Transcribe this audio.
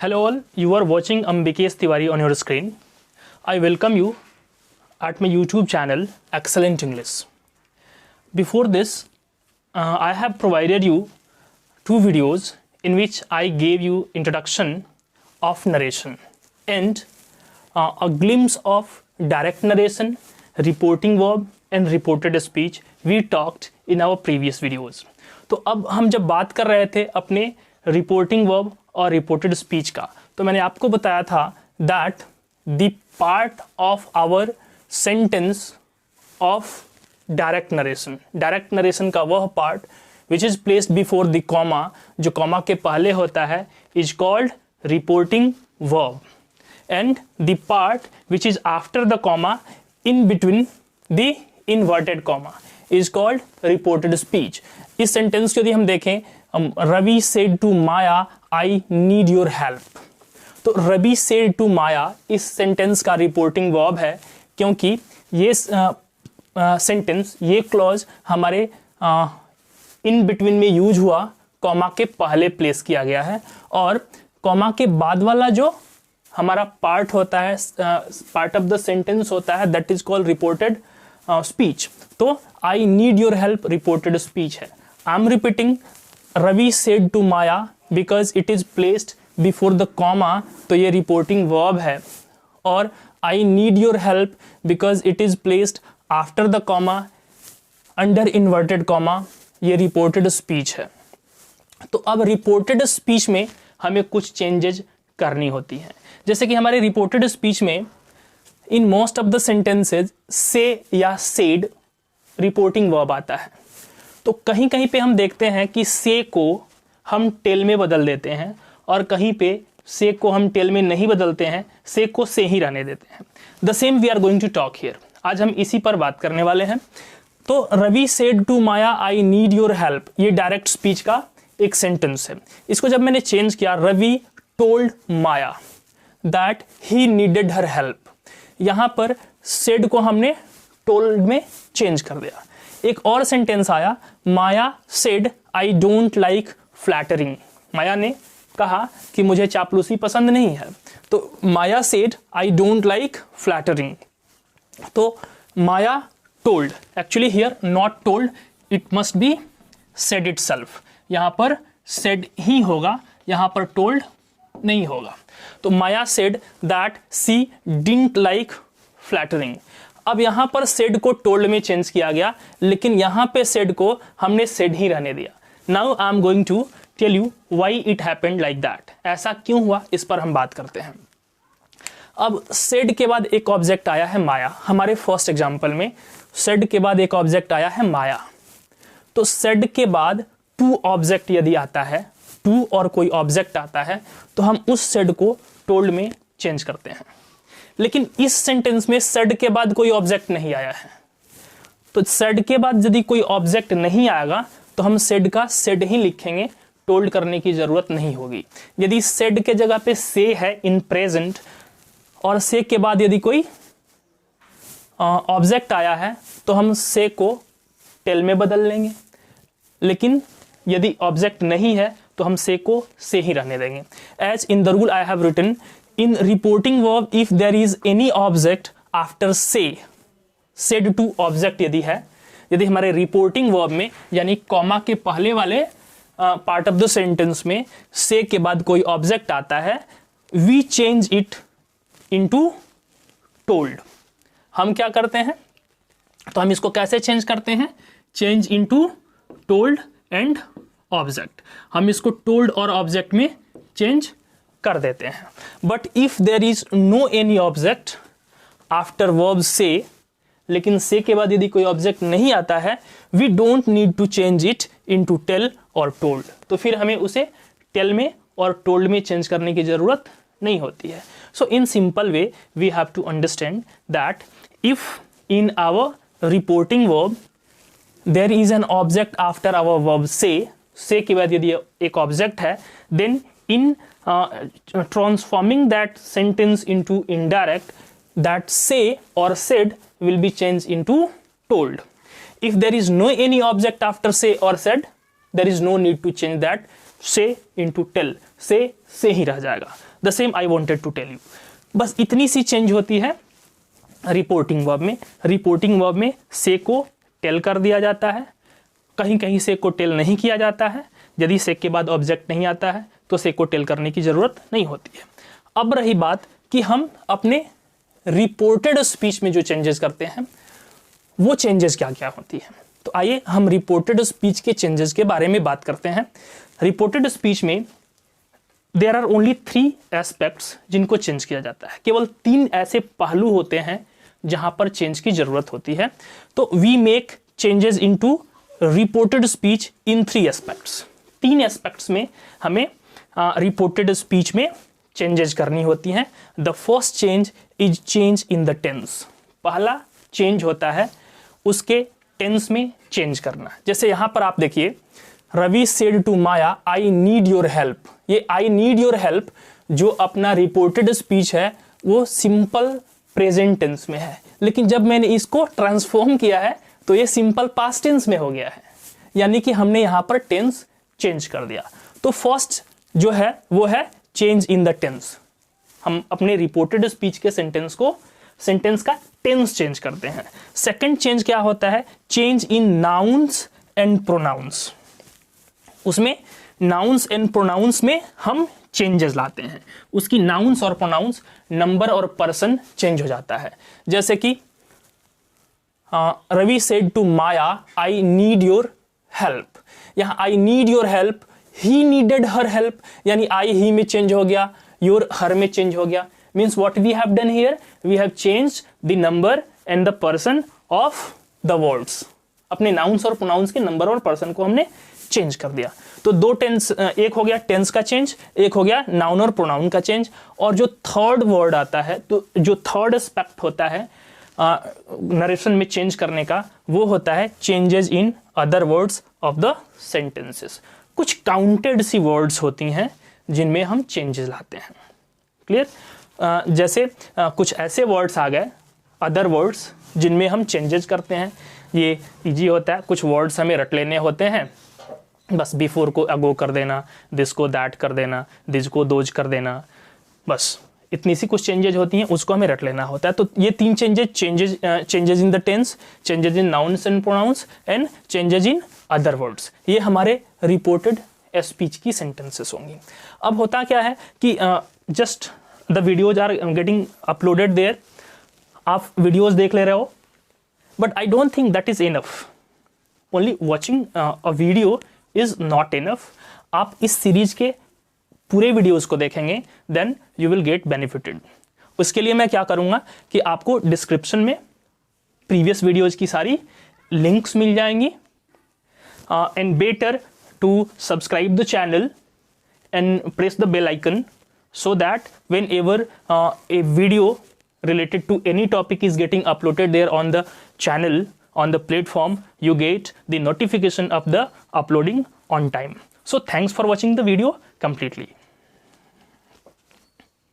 Hello all, you are watching Ambikesh Tiwari on your screen. I welcome you at my YouTube channel Excellent English. Before this, I have provided you two videos in which I gave you introduction of narration and a glimpse of direct narration, reporting verb and reported speech we talked in our previous videos. तो अब हम जब बात कर रहे थे अपने reporting verb और रिपोर्टेड स्पीच का, तो मैंने आपको बताया था that the part of our sentence of direct narration का वह part which is placed before the comma, जो कॉमा के पहले होता है, is called reporting verb and the part which is after the comma in between the inverted comma is called reported speech. इस sentence को यदि हम देखें, Ravi said to Maya I need your help, तो रवि सेड टू माया इस सेंटेंस का reporting verb है, क्योंकि ये सेंटेंस, ये क्लॉज हमारे इन बिटवीन में यूज हुआ, कॉमा के पहले प्लेस किया गया है, और कॉमा के बाद वाला जो हमारा पार्ट होता है, पार्ट ऑफ द सेंटेंस होता है, that is called reported speech. तो I need your help reported speech है. I am repeating Ravi said to Maya because it is placed before the comma, तो ये रिपोर्टिंग वर्ब है, और I need your help because it is placed after the comma under inverted comma, ये reported speech है. तो अब reported speech में हमें कुछ चेंजेज करनी होती हैं. जैसे कि हमारे रिपोर्टेड स्पीच में in most of the sentences से या सेड रिपोर्टिंग वर्ब आता है. तो कहीं कहीं पे हम देखते हैं कि से को हम टेल में बदल देते हैं, और कहीं पे से को हम टेल में नहीं बदलते हैं, से को से ही रहने देते हैं. The same we are going to talk here. आज हम इसी पर बात करने वाले हैं. तो Ravi said to Maya I need your help, ये डायरेक्ट स्पीच का एक सेंटेंस है. इसको जब मैंने चेंज किया, Ravi told Maya that he needed her help, यहां पर सेड को हमने टोल्ड में चेंज कर दिया. एक और सेंटेंस आया, Maya said I don't like flattering, Maya ने कहा कि मुझे चापलूसी पसंद नहीं है. तो Maya said I don't like flattering. तो Maya told, actually here not told, it must be said itself. यहां पर सेड ही होगा, यहां पर टोल्ड नहीं होगा. तो Maya said that she didn't like flattering. अब यहां पर सेड को टोल्ड में चेंज किया गया, लेकिन यहां पे सेड को हमने सेड ही रहने दिया. Now I am going to tell you why it happened like that. ऐसा क्यों हुआ, इस पर हम बात करते हैं. अब सेड के बाद एक ऑब्जेक्ट आया है माया. हमारे फर्स्ट एग्जांपल में सेड के बाद एक ऑब्जेक्ट आया है माया. तो सेड के बाद टू ऑब्जेक्ट यदि आता है, टू और कोई ऑब्जेक्ट आता है, तो हम उस सेड को टोल्ड में चेंज करते हैं. लेकिन इस सेंटेंस में सेड के बाद कोई ऑब्जेक्ट नहीं आया है. तो सेड के बाद यदि कोई ऑब्जेक्ट नहीं आएगा तो हम सेड का सेड ही लिखेंगे, टोल्ड करने की जरूरत नहीं होगी. यदि सेड के जगह पे से है इन प्रेजेंट, और से के बाद यदि कोई ऑब्जेक्ट आया है, तो हम से को टेल में बदल लेंगे. लेकिन यदि ऑब्जेक्ट नहीं है तो हम से को से ही रहने देंगे. As in the rule I have written, in reporting verb if there is any object after say, said to object यदि है, यदि हमारे रिपोर्टिंग वर्ब में यानी कॉमा के पहले वाले पार्ट ऑफ द सेंटेंस में से के बाद कोई ऑब्जेक्ट आता है, we change it into told. हम क्या करते हैं, तो हम इसको कैसे चेंज करते हैं, change into told and object. हम इसको टोल्ड और ऑब्जेक्ट में चेंज कर देते हैं. But if there is no any object after verb say, लेकिन से के बाद यदि कोई ऑब्जेक्ट नहीं आता है, we don't need to change it into tell और टोल्ड. तो फिर हमें उसे टेल में और टोल्ड में चेंज करने की जरूरत नहीं होती है. So in simple way we have to understand that if in our reporting verb there is an object after our verb से के बाद यदि एक ऑब्जेक्ट है, then in transforming that sentence into indirect, that say or said will be changed into told. If there is no any object after say or said, there is no need to change that say into tell. say ही रह जाएगा. The same I wanted to tell you. बस इतनी सी change होती है reporting verb में। Reporting verb में से को टेल कर दिया जाता है, कहीं कहीं से को टेल नहीं किया जाता है। यदि से के बाद ऑब्जेक्ट नहीं आता है तो से को टेल करने की ज़रूरत नहीं होती है। अब रही बात कि हम अपने रिपोर्टेड स्पीच में जो चेंजेस करते हैं वो चेंजेस क्या क्या होती हैं। तो आइए हम रिपोर्टेड स्पीच के चेंजेस के बारे में बात करते हैं। रिपोर्टेड स्पीच में देयर आर ओनली 3 एस्पेक्ट्स जिनको चेंज किया जाता है। केवल 3 ऐसे पहलू होते हैं जहां पर चेंज की जरूरत होती है। तो we make changes into reported speech in 3 aspects. 3 aspects में हमें रिपोर्टेड स्पीच में चेंजेस करनी होती हैं। The first change is change in the tense. पहला चेंज होता है उसके टेंस में चेंज करना। जैसे यहां पर आप देखिए, Ravi said to Maya I need your help. ये आई नीड योर हेल्प जो अपना रिपोर्टेड स्पीच है वो सिंपल प्रेजेंट टेंस में है, लेकिन जब मैंने इसको ट्रांसफॉर्म किया है तो ये सिंपल पास्ट टेंस में हो गया है, यानी कि हमने यहां पर टेंस चेंज कर दिया। तो फर्स्ट जो है वो है चेंज इन द टेंस। हम अपने रिपोर्टेड स्पीच के सेंटेंस का टेंस चेंज करते हैं। सेकंड चेंज क्या होता है? Change in nouns and pronouns. उसमें नाउन्स एंड प्रोनाउंस में हम चेंजेस लाते हैं। उसकी नाउन्स और प्रोनाउंस, नंबर और पर्सन चेंज हो जाता है। जैसे कि Ravi said to Maya I need your help. यहां I need your help, he needed her help, यानी आई ही में चेंज हो गया, योर हर में चेंज हो गया। Means what we have done here, we have changed the number and the person of the words. अपने nouns और प्रोनाउंस के नंबर और पर्सन को हमने चेंज कर दिया। तो 2 टेंस, एक हो गया टेंस का चेंज, एक हो गया नाउन और प्रोनाउन का चेंज। और जो थर्ड वर्ड आता है, तो जो थर्ड एस्पेक्ट होता है नरेशन में चेंज करने का, वो होता है changes in other words of the sentences. कुछ काउंटेड सी वर्ड्स होती हैं जिनमें हम चेंजेस लाते हैं। क्लियर? जैसे कुछ ऐसे वर्ड्स आ गए, अदर वर्ड्स, जिनमें हम चेंजेस करते हैं। ये इजी होता है। कुछ वर्ड्स हमें रट लेने होते हैं, बस बिफोर को अगो कर देना, दिस को दैट कर देना, दिस को दोज कर देना, बस इतनी सी कुछ चेंजेज होती हैं, उसको हमें रट लेना होता है। तो ये 3 changes in the tense, changes in nouns and pronouns and changes in other words, ये हमारे रिपोर्टेड स्पीच की सेंटेंसेस होंगी। अब होता क्या है कि just the videos are getting uploaded there, आप वीडियोज देख ले रहे हो, but I don't think that is enough. Only watching a video is not enough. आप इस सीरीज के पूरे वीडियोस को देखेंगे, then you will get benefited. उसके लिए मैं क्या करूंगा कि आपको डिस्क्रिप्शन में प्रीवियस वीडियोस की सारी लिंक्स मिल जाएंगी, and better to subscribe the channel and press the bell icon so that whenever a video related to any topic is getting uploaded there on the channel, on the platform, you get the notification of the uploading on time. So thanks for watching the video completely.